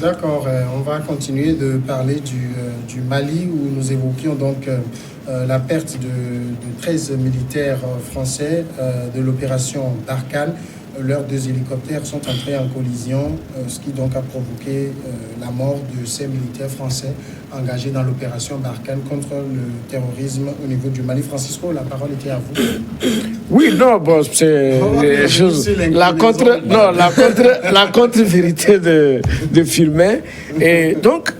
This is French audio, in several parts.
D'accord, on va continuer de parler du Mali où nous évoquions donc la perte de 13 militaires français de l'opération Barkhane. Leurs 2 hélicoptères sont entrés en collision, ce qui donc a provoqué la mort de ces militaires français engagés dans l'opération Barkhane contre le terrorisme au niveau du Mali. Francisco, la parole était à vous. Oui, non, bon, c'est les choses. La contre-vérité de Firmin. Et donc,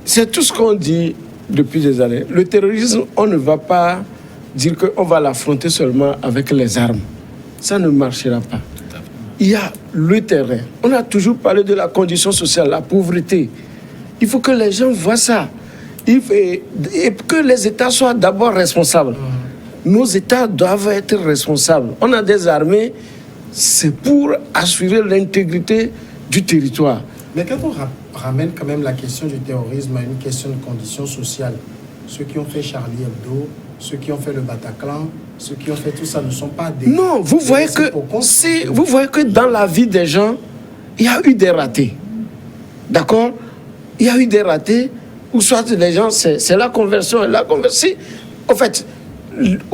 c'est tout ce qu'on dit depuis des années. Le terrorisme, on ne va pas dire qu'on va l'affronter seulement avec les armes. Ça ne marchera pas. Il y a le terrain. On a toujours parlé de la condition sociale, la pauvreté. Il faut que les gens voient ça. Et que les États soient d'abord responsables. Nos États doivent être responsables. On a des armées, c'est pour assurer l'intégrité du territoire. Mais quand on ramène quand même la question du terrorisme à une question de conditions sociales, ceux qui ont fait Charlie Hebdo, ceux qui ont fait le Bataclan, ceux qui ont fait tout ça ne sont pas des... Non, vous voyez que dans la vie des gens, il y a eu des ratés. D'accord? Il y a eu des ratés, ou soit les gens, c'est la conversion. La conversion, en fait,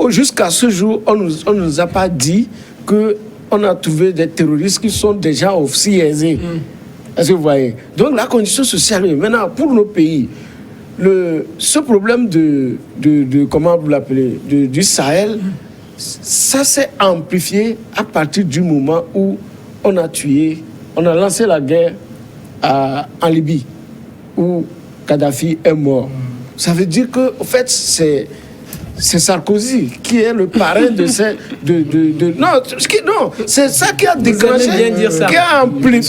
jusqu'à ce jour, on ne nous a pas dit qu'on a trouvé des terroristes qui sont déjà aussi aisés. Est-ce que vous voyez? Donc la condition sociale, maintenant, pour nos pays, ce problème comment vous l'appelez, du Sahel, ça s'est amplifié à partir du moment où on a lancé la guerre en Libye, où Kadhafi est mort. Ça veut dire que, en fait, c'est Sarkozy qui est le parrain de ces... Non, c'est ça qui a déclenché,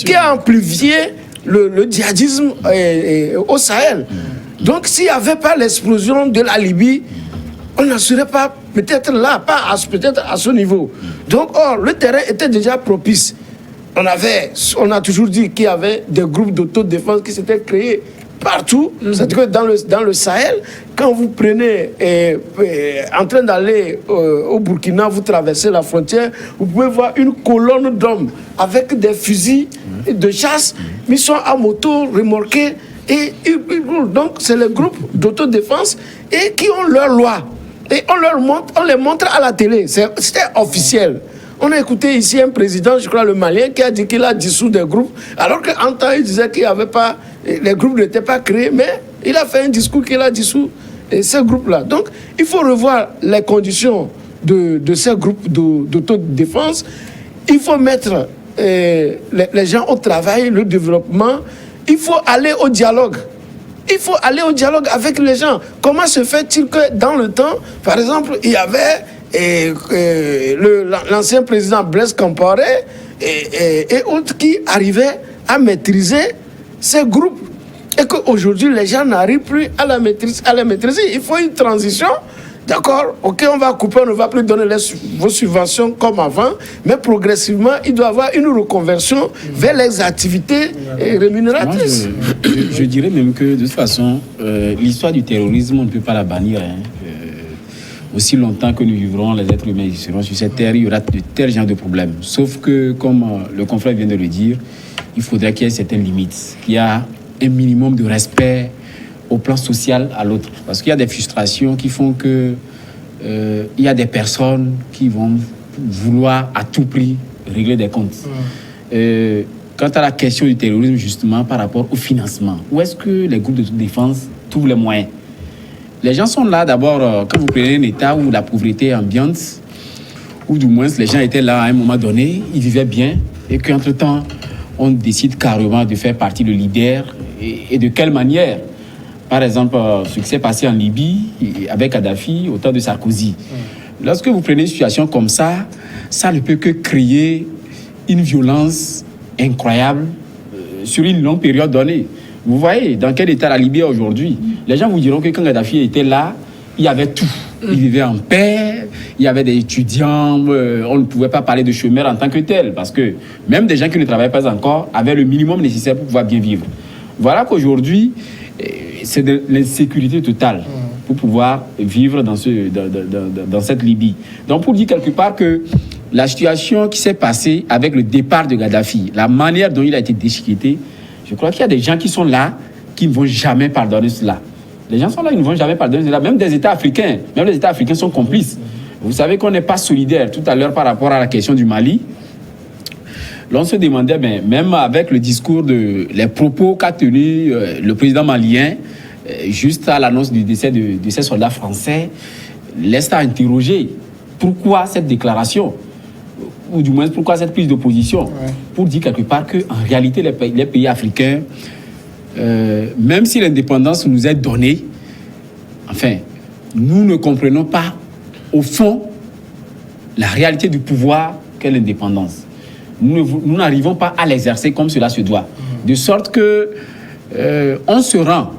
qui a amplifié le djihadisme au Sahel. Donc, s'il n'y avait pas l'explosion de la Libye, on n'en serait pas peut-être là, peut-être à ce niveau. Donc, le terrain était déjà propice. On a toujours dit qu'il y avait des groupes d'autodéfense qui s'étaient créés partout. C'est-à-dire que dans le Sahel, quand vous prenez, en train d'aller au Burkina, vous traversez la frontière, vous pouvez voir une colonne d'hommes avec des fusils de chasse, mais ils sont à moto, remorqués. Et donc, c'est les groupes d'autodéfense et qui ont leur loi. Et on les montre à la télé. C'était officiel. On a écouté ici un président, je crois le Malien, qui a dit qu'il a dissous des groupes, alors qu'en temps, il disait qu'il n'y avait pas, les groupes n'étaient pas créés, mais il a fait un discours qu'il a dissous ces groupes-là. Donc, il faut revoir les conditions de ces groupes d'autodéfense. Il faut mettre les gens au travail, le développement. Il faut aller au dialogue. Il faut aller au dialogue avec les gens. Comment se fait-il que dans le temps, par exemple, il y avait l'ancien président Blaise Compaoré et autres qui arrivaient à maîtriser ces groupes et qu'aujourd'hui les gens n'arrivent plus à les maîtriser. Il faut une transition. D'accord, ok, on va couper, on ne va plus donner vos subventions comme avant, mais progressivement, il doit y avoir une reconversion vers les activités rémunératrices. Moi, je dirais même que, de toute façon, l'histoire du terrorisme, on ne peut pas la bannir. Aussi longtemps que nous vivrons, les êtres humains seront sur cette terre, il y aura de tels genres de problèmes. Sauf que, comme le confrère vient de le dire, il faudrait qu'il y ait certaines limites, qu'il y a un minimum de respect au plan social à l'autre. Parce qu'il y a des frustrations qui font que il y a des personnes qui vont vouloir à tout prix régler des comptes. Quant à la question du terrorisme, justement, par rapport au financement, où est-ce que les groupes de défense trouvent les moyens? Les gens sont là d'abord, quand vous prenez un État où la pauvreté est ambiante, ou du moins les gens étaient là à un moment donné, ils vivaient bien, et qu'entre-temps, on décide carrément de faire partie de leader, et de quelle manière? Par exemple, ce qui s'est passé en Libye avec Kadhafi au temps de Sarkozy. Lorsque vous prenez une situation comme ça, ça ne peut que créer une violence incroyable sur une longue période donnée. Vous voyez dans quel état la Libye est aujourd'hui. Les gens vous diront que quand Kadhafi était là, il y avait tout. Il vivait en paix, il y avait des étudiants, on ne pouvait pas parler de chômeurs en tant que tel, parce que même des gens qui ne travaillaient pas encore avaient le minimum nécessaire pour pouvoir bien vivre. Voilà qu'aujourd'hui, c'est de l'insécurité totale pour pouvoir vivre dans cette Libye. Donc, pour dire quelque part que la situation qui s'est passée avec le départ de Kadhafi, la manière dont il a été déchiqueté, Je crois qu'il y a des gens qui sont là, qui ne vont jamais pardonner cela. Les gens sont là, ils ne vont jamais pardonner cela. Même des États africains, même les États africains sont complices. Vous savez qu'on n'est pas solidaire tout à l'heure par rapport à la question du Mali. L'on se demandait, même avec le discours les propos qu'a tenu le président malien, juste à l'annonce du décès de ces soldats français, laisse à interroger pourquoi cette déclaration, ou du moins pourquoi cette prise de position, pour dire quelque part qu'en réalité, les pays africains, même si l'indépendance nous est donnée, enfin, nous ne comprenons pas, au fond, la réalité du pouvoir qu'est l'indépendance. Nous n'arrivons pas à l'exercer comme cela se doit. De sorte que on se rend.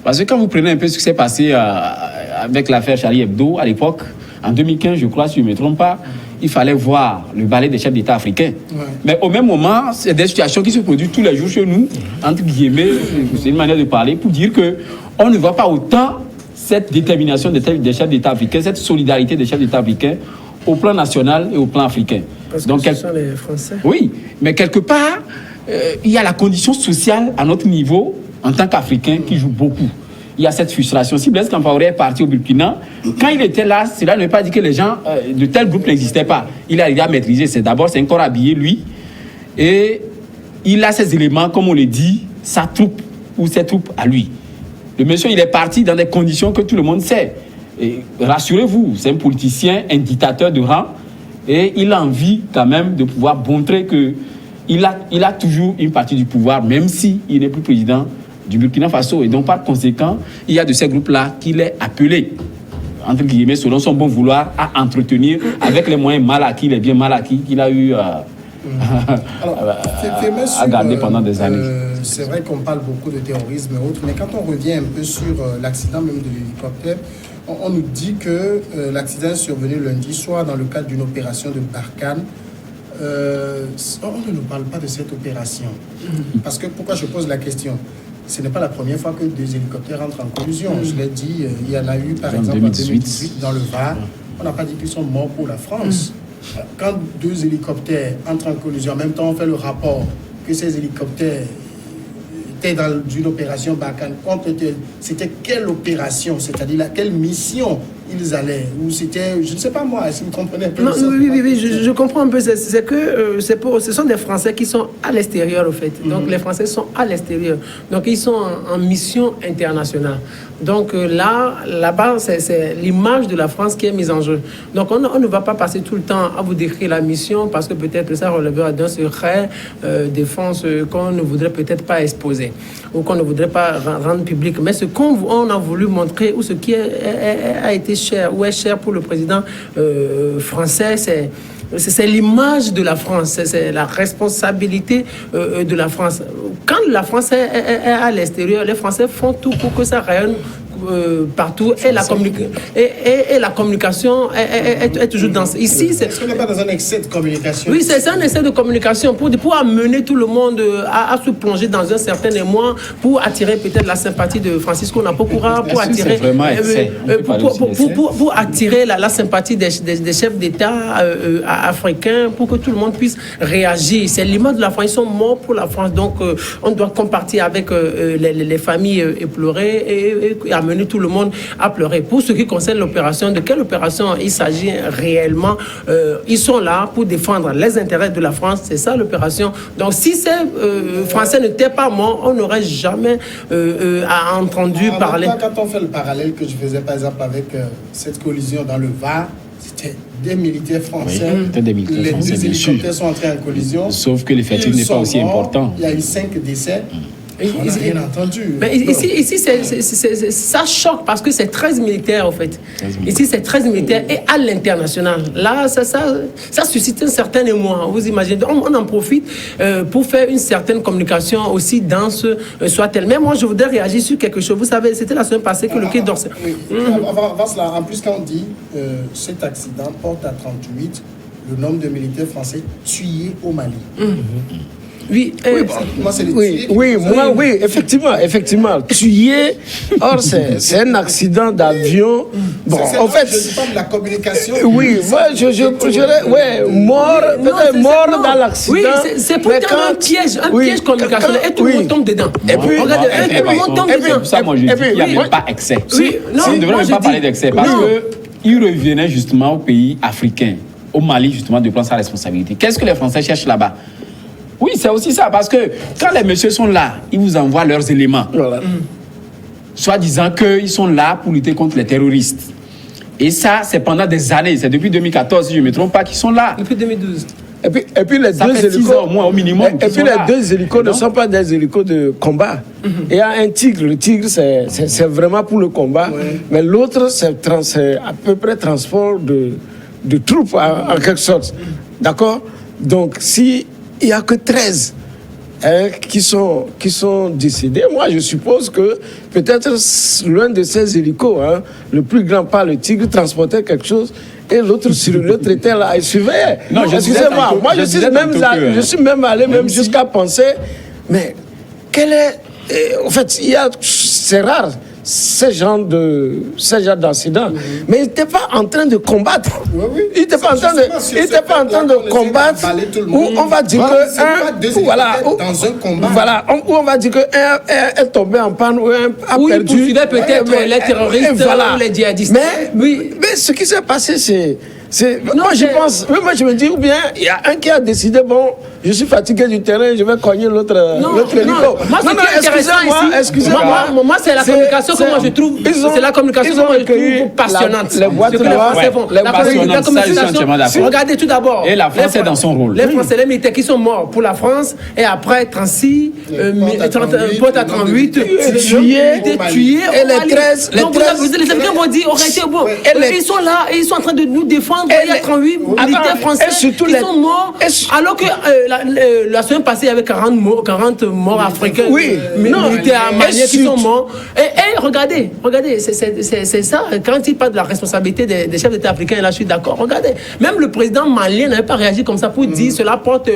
Parce que quand vous prenez un peu ce qui s'est passé avec l'affaire Charlie Hebdo à l'époque, en 2015, je crois, si je ne me trompe pas, il fallait voir le balai des chefs d'État africains. Ouais. Mais au même moment, c'est des situations qui se produisent tous les jours chez nous, entre guillemets, c'est une manière de parler, pour dire qu'on ne voit pas autant cette détermination des chefs d'État africains, cette solidarité des chefs d'État africains au plan national et au plan africain. Parce que ce sont les Français. Oui, mais quelque part, il y a la condition sociale à notre niveau, en tant qu'Africain, qui joue beaucoup. Il y a cette frustration. Si Blaise Compaoré est parti au Burkina, quand il était là, cela ne veut pas dire que les gens de tel groupe n'existaient pas. Il arrivé à maîtriser. C'est un corps habillé, lui. Et il a ces éléments, comme on le dit, sa troupe ou ses troupes à lui. Le monsieur, il est parti dans des conditions que tout le monde sait. Et rassurez-vous, c'est un politicien, un dictateur de rang. Et il a envie quand même de pouvoir montrer qu'il a toujours une partie du pouvoir, même s'il n'est plus président du Burkina Faso. Et donc, par conséquent, il y a de ces groupes-là qu'il est appelé, entre guillemets, selon son bon vouloir, à entretenir avec les moyens mal acquis, les biens mal acquis qu'il a eu à garder pendant des années. C'est vrai qu'on parle beaucoup de terrorisme et autres, mais quand on revient un peu sur l'accident même de l'hélicoptère, on nous dit que l'accident est survenu lundi soir dans le cadre d'une opération de Barkhane. On ne nous parle pas de cette opération. Parce que, pourquoi je pose la question ? Ce n'est pas la première fois que des hélicoptères entrent en collision. Je l'ai dit, il y en a eu par exemple en 2018 dans le Var. On n'a pas dit qu'ils sont morts pour la France. Quand deux hélicoptères entrent en collision, en même temps on fait le rapport que ces hélicoptères étaient dans une opération Barkhane. C'était quelle opération? C'est-à-dire quelle mission ils allaient? Ou c'était, je ne sais pas moi, si vous comprenez un peu. Non, oui, je comprends un peu. C'est que ce sont des Français qui sont à l'extérieur, au fait. Donc, les Français sont à l'extérieur. Donc, ils sont en mission internationale. Donc, là-bas, c'est l'image de la France qui est mise en jeu. Donc, on ne va pas passer tout le temps à vous décrire la mission parce que peut-être ça relèvera d'un secret défense qu'on ne voudrait peut-être pas exposer ou qu'on ne voudrait pas rendre public. Mais ce qu'on a voulu montrer ou ce qui a été cher ou est cher pour le président français, c'est l'image de la France, c'est la responsabilité de la France. Quand la France est à l'extérieur, les Français font tout pour que ça rayonne partout et la communication est toujours dans ici. Est-ce qu'on n'est pas dans un excès de communication? Oui, c'est un excès de communication pour amener tout le monde à se plonger dans un certain émoi, pour attirer peut-être la sympathie de Francisco Napokoura, pour attirer pour attirer la sympathie des chefs d'État africains, pour que tout le monde puisse réagir. C'est l'image de la France. Ils sont morts pour la France, donc on doit compartir avec les familles éplorées et amener tout le monde à pleurer. Pour ce qui concerne l'opération, de quelle opération il s'agit réellement? Ils sont là pour défendre les intérêts de la France, c'est ça l'opération. Donc si ces Français n'étaient pas morts, on n'aurait jamais entendu parler. Quand on fait le parallèle que je faisais par exemple avec cette collision dans le Var, c'était des militaires français. Oui, des militaires français, les hélicoptères sont entrés en collision. Sauf que l'effectif n'est pas aussi important. Il y a eu 5 décès. On n'a rien entendu. Mais ici ça choque parce que c'est 13 militaires, en fait. Ici, c'est 13 militaires et à l'international. Là, ça suscite un certain émoi. Vous imaginez, on en profite pour faire une certaine communication aussi dense, soit-elle. Mais moi, je voudrais réagir sur quelque chose. Vous savez, c'était la semaine passée que le Quai d'Orsay... En plus, quand on dit cet accident porte à 38 le nombre de militaires français tués au Mali. Oui, Moi, c'est les Oui, tigres. oui, moi, oui, effectivement. Tuer, or, c'est un accident d'avion. Bon, en fait. Je ne parle pas de la communication. Oui, moi, mort, peut-être mort dans l'accident. Oui, c'est pour un piège communicationnel et tout le monde tombe dedans. Et puis, regardez, tout le monde tombe dedans. Ça, moi, je dis qu'il n'y a même pas excès. On ne devrait même pas parler d'excès parce qu'il revenait justement au pays africain, au Mali, justement, de prendre sa responsabilité. Qu'est-ce que les Français cherchent là-bas? Oui, c'est aussi ça, parce que quand les messieurs sont là, ils vous envoient leurs éléments. Voilà. Soit disant qu'ils sont là pour lutter contre les terroristes. Et ça, c'est pendant des années. C'est depuis 2014, si je ne me trompe pas, qu'ils sont là. Depuis 2012. Et puis les Ça deux fait 6 hélicos, ans au moins, au minimum. Et puis les deux hélicos ne sont pas des hélicos de combat. Il y a un tigre. Le tigre, c'est vraiment pour le combat. Mais l'autre, c'est à peu près transport de troupes, en quelque sorte. D'accord? Donc, si il n'y a que 13 qui sont décédés, moi, je suppose que peut-être l'un de ces hélicos, le plus grand, pas le tigre, transportait quelque chose. Et l'autre était là, il surveillait. Non, excusez-moi, moi je suis même allé jusqu'à penser, mais quel est... en fait, c'est rare, ce genre d'incident. Mais il n'était pas en train de combattre. Il n'était pas en train de combattre. Où on va dire que dans un combat. Voilà, où on va dire que un est tombé en panne ou un a perdu. Il poursuivait peut-être les terroristes ou les djihadistes. Mais ce qui s'est passé, moi je me dis, ou bien il y a un qui a décidé, bon, je suis fatigué du terrain, je vais cogner l'autre hélico. Excusez-moi. Moi, c'est la communication que moi je trouve, passionnante. Les boîtes noires, regardez tout d'abord. Et la France est dans son rôle. Les Français, les militaires qui sont morts pour la France, et après 36, potes à 38, tués. Et les 13. Les Américains vont dire, aurait été bon. Ils sont là, et ils sont en train de nous défendre. Il y a 38 militaires français qui sont morts, alors que la semaine passée, il y avait 40 morts africains, militaires maliens qui sont morts. Et regardez, c'est ça. Quand il parle de la responsabilité des chefs d'État africains, là, je suis d'accord. Regardez, même le président malien n'avait pas réagi comme ça pour dire cela porte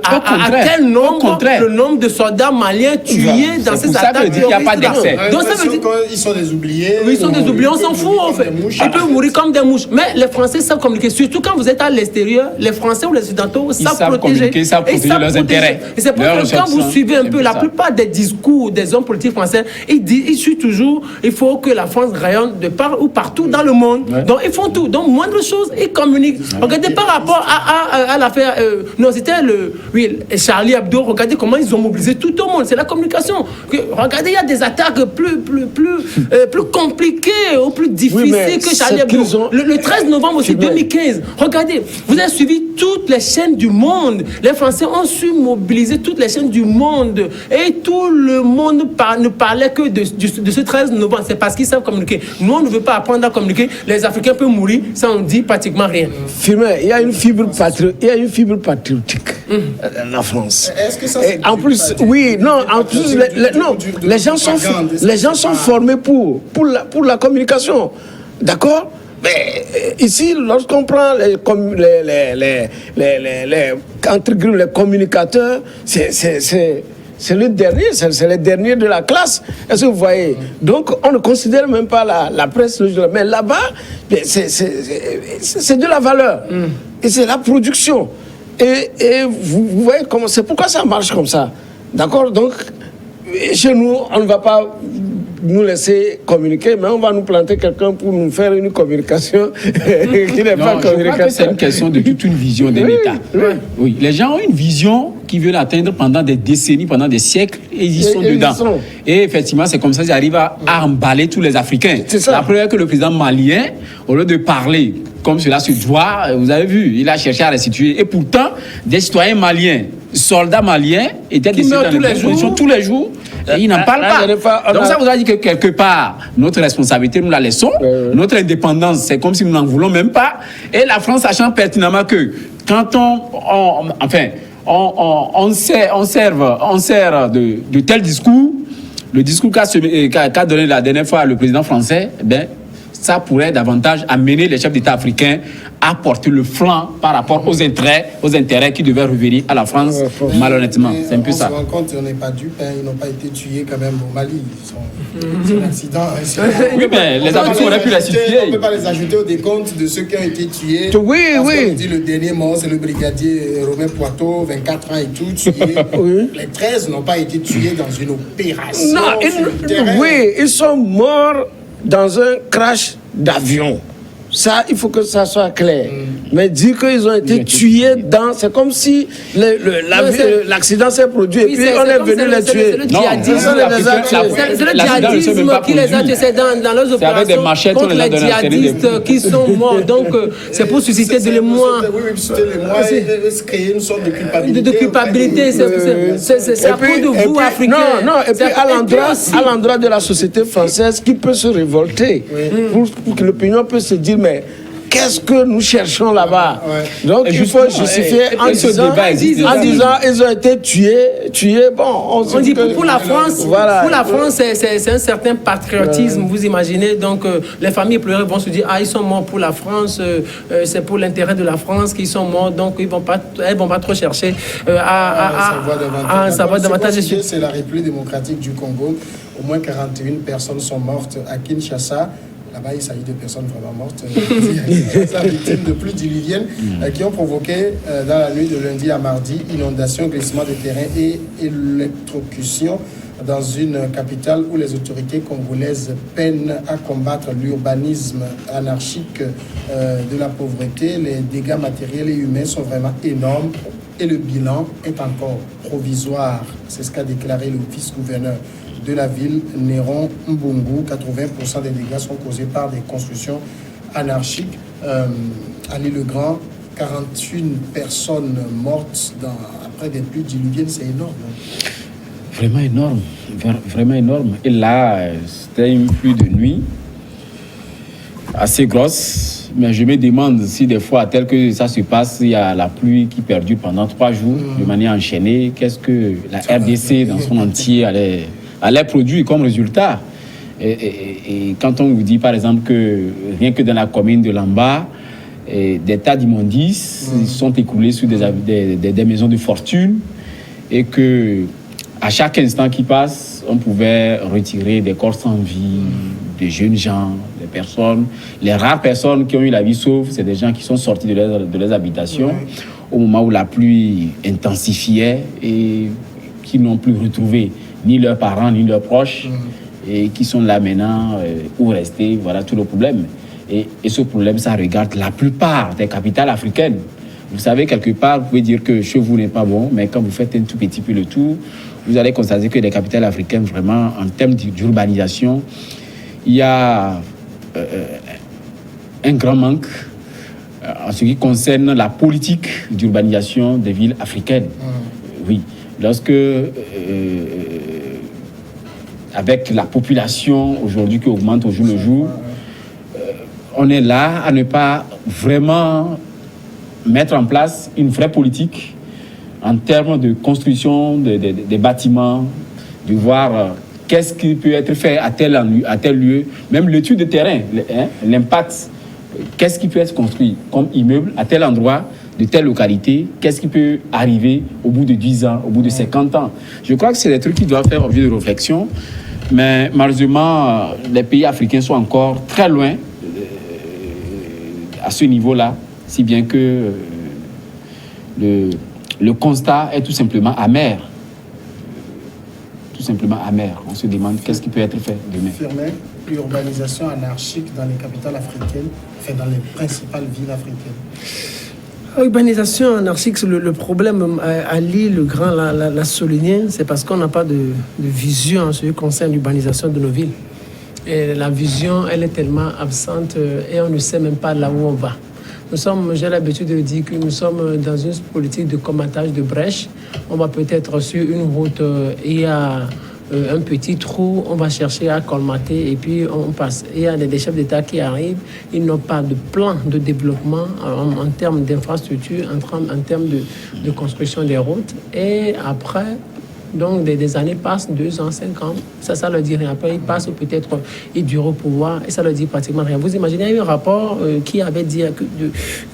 à quel nombre le nombre de soldats maliens tués dans ces attaques. Ça veut dire qu'il n'y a pas d'excès. Donc ça veut dire qu'ils sont des oubliés. Oui, ils sont des oubliés, on s'en fout en fait. Ils peuvent mourir comme des mouches. Mais les Français savent communiquer. Surtout quand vous êtes à l'extérieur, les Français ou les Occidentaux savent protéger. Ils savent protéger leurs intérêts. Et c'est pour ça que quand vous suivez un peu la plupart des discours des hommes politiques français, ils suivent toujours, il faut que la France rayonne de part ou partout dans le monde. Donc ils font tout. Donc moindre chose, ils communiquent. Regardez par rapport à l'affaire, c'était Charlie Hebdo, regardez comment ils ont mobilisé tout le monde. C'est la communication. Regardez, il y a des attaques plus compliquées ou plus difficiles que Charlie Hebdo. Le 13 novembre aussi 2015. Regardez, vous avez suivi toutes les chaînes du monde. Les Français ont su mobiliser toutes les chaînes du monde. Et tout le monde ne parlait que de ce 13 novembre. C'est parce qu'ils savent communiquer. Nous, on ne veut pas apprendre à communiquer. Les Africains peuvent mourir, ça on dit pratiquement rien. Firmin, il y a une fibre patriotique en France. Est-ce que ça en plus, oui, non, en plus, les gens sont formés pour la communication. D'accord? Mais ici, lorsqu'on prend les communicateurs, c'est le dernier, c'est les derniers de la classe. Est-ce que vous voyez? Donc, on ne considère même pas la presse. Mais là-bas, c'est de la valeur. Et c'est la production. Et vous voyez comment c'est pourquoi ça marche comme ça. D'accord? Donc, chez nous, on ne va pas nous laisser communiquer, mais on va nous planter quelqu'un pour nous faire une communication qui n'est pas communication. Je crois que c'est une question de toute une vision d'un État. Oui, les gens ont une vision qu'ils veulent atteindre pendant des décennies, pendant des siècles, et ils y sont dedans. Et effectivement, c'est comme ça qu'ils arrivent à emballer tous les Africains. La première que le président malien, au lieu de parler comme cela se doit, vous avez vu, il a cherché à restituer. Et pourtant, des citoyens maliens, soldats maliens, étaient décédés dans les conditions tous les jours. Et ils n'en parlent pas. Donc ça vous a dit que quelque part, notre responsabilité, nous la laissons. Notre indépendance, c'est comme si nous n'en voulons même pas. Et la France, sachant pertinemment que quand on sert de tels discours, le discours qu'a donné la dernière fois le président français, ça pourrait davantage amener les chefs d'État africains à porter le flanc par rapport aux intérêts qui devaient revenir à la France, malhonnêtement. C'est un peu ça. On se rend compte, on n'est pas dupes, hein, ils n'ont pas été tués quand même au Mali. C'est un accident. Oui, mais les Africains auraient pu la situer. On ne peut pas les ajouter au décompte de ceux qui ont été tués. Oui, parce oui. qu'on dit le dernier mort, c'est le brigadier Romain Poitot, 24 ans et tout, tué. Oui. Les 13 n'ont pas été tués dans une opération. Non, sur le terrain. oui, ils sont morts dans un crash d'avion. Ça, il faut que ça soit clair. Mais dire qu'ils ont été tués dans... C'est comme si l'accident s'est produit et puis on est venu les tuer. C'est le djihadisme qui les a tués. C'est dans leurs opérations contre les djihadistes qui sont morts. Donc, c'est pour susciter de l'émoi. Oui, susciter l'émoi et créer une sorte de culpabilité. De culpabilité. C'est à cause de vous, Africains. Non, et puis à l'endroit de la société française qui peut se révolter, pour que l'opinion peut se dire, mais qu'est-ce que nous cherchons là-bas? Donc il faut justifier en disant ils ont été tués. Bon, on dit pour la France, voilà. Pour la France, c'est un certain patriotisme, vous imaginez. Donc les familles pleurées vont se dire, ils sont morts pour la France, c'est pour l'intérêt de la France qu'ils sont morts, donc elles vont pas trop chercher à savoir davantage. C'est la République démocratique du Congo. Au moins 41 personnes sont mortes à Kinshasa. Là-bas, il s'agit de personnes vraiment mortes, victimes de pluies diluviennes qui ont provoqué, dans la nuit de lundi à mardi, inondations, glissements de terrain et électrocution dans une capitale où les autorités congolaises peinent à combattre l'urbanisme anarchique de la pauvreté. Les dégâts matériels et humains sont vraiment énormes et le bilan est encore provisoire. C'est ce qu'a déclaré le vice-gouverneur de la ville, Néron Mbungu. 80% des dégâts sont causés par des constructions anarchiques. Ali Le Grand, 41 personnes mortes après des pluies diluviennes, c'est énorme. Vraiment énorme, vraiment énorme. Et là, c'était une pluie de nuit assez grosse, mais je me demande si des fois, tel que ça se passe, il y a la pluie qui perdure pendant 3 jours de manière enchaînée. Qu'est-ce que la RDC dans son entier allait produire comme résultat? Et quand on vous dit par exemple que rien que dans la commune de Lamba, des tas d'immondices sont écoulés sur des maisons de fortune, et que à chaque instant qui passe, on pouvait retirer des corps sans vie, des jeunes gens, des personnes. Les rares personnes qui ont eu la vie sauve, c'est des gens qui sont sortis de leurs habitations au moment où la pluie intensifiait et qui n'ont plus retrouvé ni leurs parents, ni leurs proches, et qui sont là maintenant, où rester, voilà tout le problème. Et ce problème, ça regarde la plupart des capitales africaines. Vous savez, quelque part, vous pouvez dire que chez vous n'est pas bon, mais quand vous faites un tout petit peu le tour, vous allez constater que les capitales africaines, vraiment, en termes d'urbanisation, il y a un grand manque en ce qui concerne la politique d'urbanisation des villes africaines. Oui, lorsque... avec la population aujourd'hui qui augmente au jour le jour, on est là à ne pas vraiment mettre en place une vraie politique en termes de construction des bâtiments, de voir qu'est-ce qui peut être fait à tel lieu, même l'étude de terrain, l'impact, qu'est-ce qui peut être construit comme immeuble à tel endroit, de telle localité, qu'est-ce qui peut arriver au bout de 10 ans, au bout de 50 ans. Je crois que c'est des trucs qui doivent faire objet de réflexion, mais malheureusement, les pays africains sont encore très loin à ce niveau-là, si bien que le constat est tout simplement amer. Tout simplement amer. On se demande qu'est-ce qui peut être fait demain. Firmin, l'urbanisation anarchique dans les capitales africaines, enfin dans les principales villes africaines. Urbanisation anarchique, le problème, Ali Le Grand l'a souligné, c'est parce qu'on n'a pas de vision en ce qui concerne l'urbanisation de nos villes. Et la vision, elle est tellement absente et on ne sait même pas là où on va. J'ai l'habitude de dire que nous sommes dans une politique de combattage de brèches. On va peut-être sur une route, il y a un petit trou, on va chercher à colmater et puis on passe. Il y a des chefs d'État qui arrivent, ils n'ont pas de plan de développement en termes d'infrastructure, en termes de construction des routes. Et après, Donc, des années passent, 2 ans, 5 ans, ça leur dit rien. Après, ils passent peut-être, ils durent au pouvoir et ça leur dit pratiquement rien. Vous imaginez, il y a eu un rapport qui avait dit,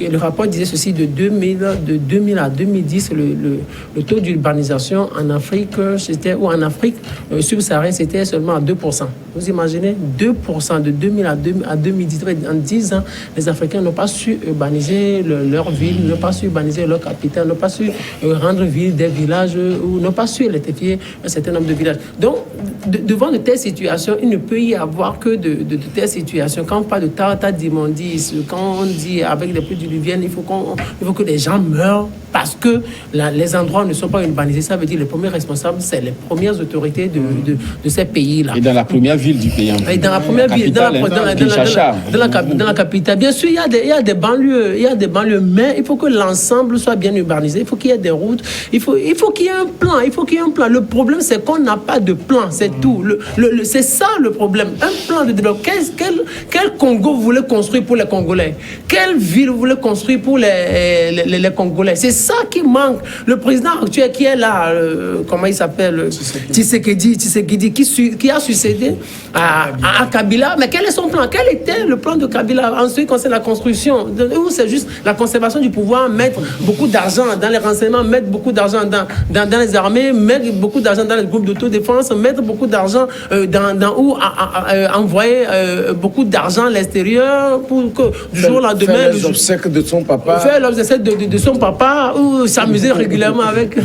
le rapport disait ceci, de 2000 à 2010, le taux d'urbanisation en Afrique, en Afrique subsaharienne, c'était seulement à 2%. Vous imaginez, 2% de 2000 à 2010, en 10 ans, les Africains n'ont pas su urbaniser leur ville, n'ont pas su urbaniser leur capitale, n'ont pas su rendre ville des villages ou n'ont pas su électrifier un certain nombre de villages. Donc, devant de telles situations, il ne peut y avoir que de telles situations. Quand on parle de tas d'immondices, quand on dit avec les pluies diluviennes, il faut que les gens meurent parce que les endroits ne sont pas urbanisés. Ça veut dire que les premiers responsables, c'est les premières autorités de ces pays-là. Et dans la première ville du pays. Et dans la première ville, dans la capitale. Bien sûr, il y a des banlieues, mais il faut que l'ensemble soit bien urbanisé. Il faut qu'il y ait des routes. Il faut qu'il y ait un plan. Le problème, c'est qu'on n'a pas de plan. C'est tout. C'est ça le problème. Un plan de développement. Quel Congo vous voulez construire pour les Congolais? Quelle ville vous voulez construire pour les Congolais? C'est ça qui manque. Le président actuel qui est là, comment il s'appelle? Tshisekedi, qui a succédé à Kabila. Mais quel est son plan? Quel était le plan de Kabila en ce qui concerne la construction? Ou c'est juste la conservation du pouvoir, mettre beaucoup d'argent dans les renseignements, mettre beaucoup d'argent dans les armées, mettre beaucoup d'argent dans les groupes d'autodéfense, mettre beaucoup d'argent envoyer beaucoup d'argent à l'extérieur pour que du jour au lendemain... Faire les obsèques de son papa. Faire les obsèques de son papa ou s'amuser régulièrement avec...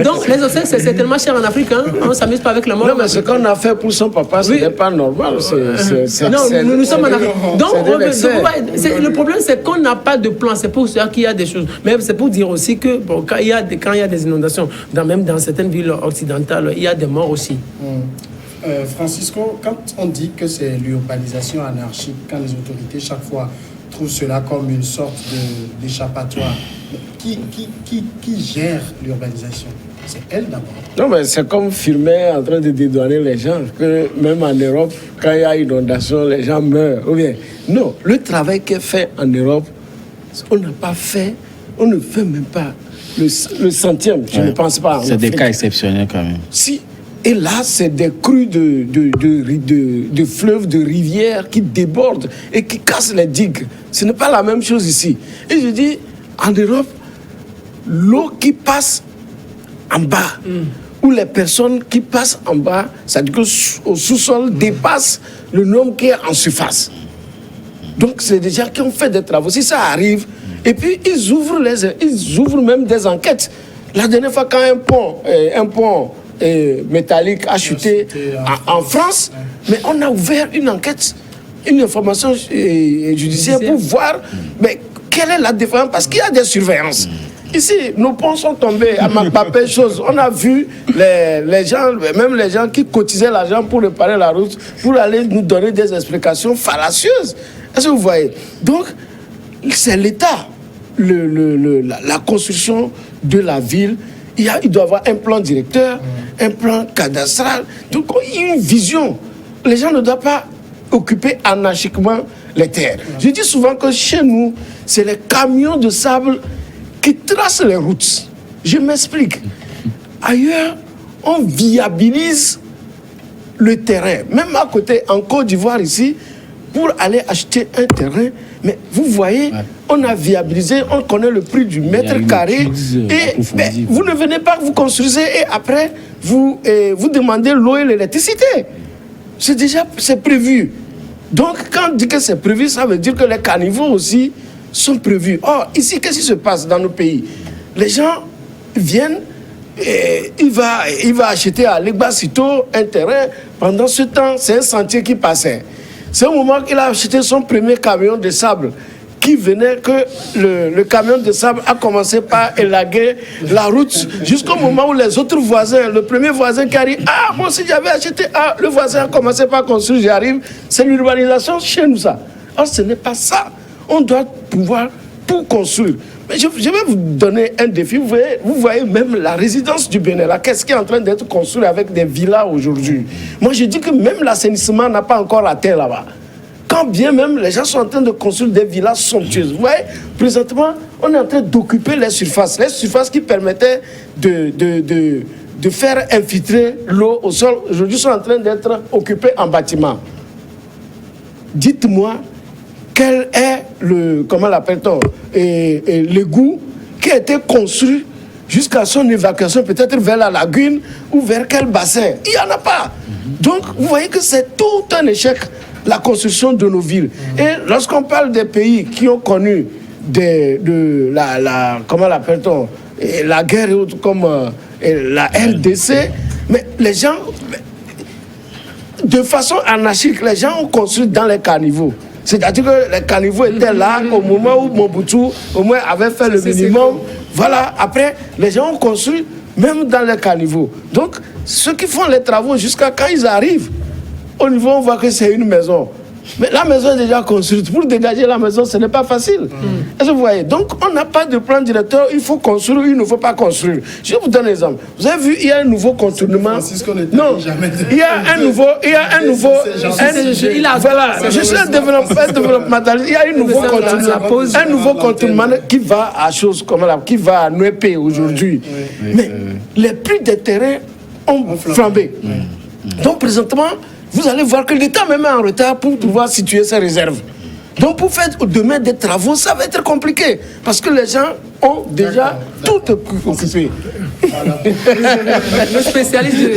donc les obsèques, c'est tellement cher en Afrique. Hein? On ne s'amuse pas avec la mort. Non, mais ce qu'on a fait pour son papa, ce n'est pas normal. Nous sommes en Afrique. Donc, le problème, c'est qu'on n'a pas de plan. C'est pour ça qu'il y a des choses. Mais c'est pour dire aussi que quand il y a des inondations, même dans certaines villes occidentales, il y a des morts aussi. Francisco, quand on dit que c'est l'urbanisation anarchique, quand les autorités chaque fois trouvent cela comme une sorte d'échappatoire, qui gère l'urbanisation? C'est elle d'abord. Non, mais c'est comme Firmin en train de dédouaner les gens, que même en Europe, quand il y a inondation, les gens meurent. Ou bien, non, le travail qui est fait en Europe, on n'a pas fait, on ne fait même pas le centième, je ne pense pas. C'est des cas exceptionnels quand même. Si. Et là, c'est des crues de fleuves, de rivières qui débordent et qui cassent les digues. Ce n'est pas la même chose ici. Et je dis, en Europe, l'eau qui passe en bas, où les personnes qui passent en bas, c'est-à-dire qu'au sous-sol dépasse le nombre qui est en surface. Donc, c'est des gens qui ont fait des travaux. Si ça arrive, et puis ils ouvrent même des enquêtes. La dernière fois, quand un pont métallique a chuté en France, mais on a ouvert une enquête, une information judiciaire pour voir mais quelle est la différence, parce qu'il y a des surveillances. Ici, nos ponts sont tombés à Makpapé, chose. On a vu les gens, même les gens qui cotisaient l'argent pour réparer la route, pour aller nous donner des explications fallacieuses. Est-ce que vous voyez? Donc, c'est l'État, la construction de la ville. Il doit y avoir un plan directeur, un plan cadastral. Donc, il y a une vision. Les gens ne doivent pas occuper anarchiquement les terres. Je dis souvent que chez nous, c'est les camions de sable qui tracent les routes. Je m'explique. Ailleurs, on viabilise le terrain. Même à côté, en Côte d'Ivoire, ici, pour aller acheter un terrain, mais vous voyez, on a viabilisé, on connaît le prix du mètre carré, et vous ne venez pas, vous construisez, et après, vous demandez l'eau et l'électricité. C'est prévu. Donc, quand on dit que c'est prévu, ça veut dire que les caniveaux aussi sont prévus. Or, ici, qu'est-ce qui se passe dans nos pays? Les gens viennent, et il va acheter à Legbasito un terrain. Pendant ce temps, c'est un sentier qui passait. C'est au moment qu'il a acheté son premier camion de sable qui venait que le camion de sable a commencé par élaguer la route jusqu'au moment où les autres voisins, le premier voisin qui arrive, ah, moi aussi j'avais acheté, ah, le voisin a commencé par construire, j'arrive. C'est l'urbanisation chez nous, ça. Or, ce n'est pas ça. On doit pouvoir tout construire. Mais je vais vous donner un défi. Vous voyez même la résidence du Bénin, là, qu'est-ce qui est en train d'être construit avec des villas aujourd'hui. Moi, je dis que même l'assainissement n'a pas encore atteint là-bas. Quand bien même les gens sont en train de construire des villas somptueuses. Vous voyez, présentement, on est en train d'occuper les surfaces qui permettaient de faire infiltrer l'eau au sol. Aujourd'hui, sont en train d'être occupées en bâtiment. Dites-moi, quel est l'égout qui a été construit jusqu'à son évacuation, peut-être vers la lagune ou vers quel bassin? Il n'y en a pas. Donc, vous voyez que c'est tout un échec, la construction de nos villes. Et lorsqu'on parle des pays qui ont connu la guerre et autres, comme la RDC, mais les gens, de façon anarchique, les gens ont construit dans les caniveaux. C'est-à-dire que les caniveaux étaient là au moment où Mobutu, au moins, avait fait le minimum. Voilà, après, les gens ont construit même dans les caniveaux. Donc, ceux qui font les travaux, jusqu'à quand ils arrivent, au niveau, on voit que c'est une maison. Mais la maison est déjà construite. Pour dégager la maison, ce n'est pas facile. Est-ce que vous voyez? Donc, on n'a pas de plan directeur. Il faut construire, il ne faut pas construire. Je vais vous donner un exemple. Vous avez vu, il y a un nouveau contournement. Non, il y a un nouveau. Je suis un développementaliste. Il y a un nouveau contournement qui va à chose comme là, qui va à Nuépé aujourd'hui. Mais les prix des terrains ont flambé. Donc, présentement, vous allez voir que l'État même est en retard pour pouvoir situer ses réserves. Donc pour faire demain des travaux, ça va être compliqué. Parce que les gens ont déjà tout occupé. Le spécialiste de...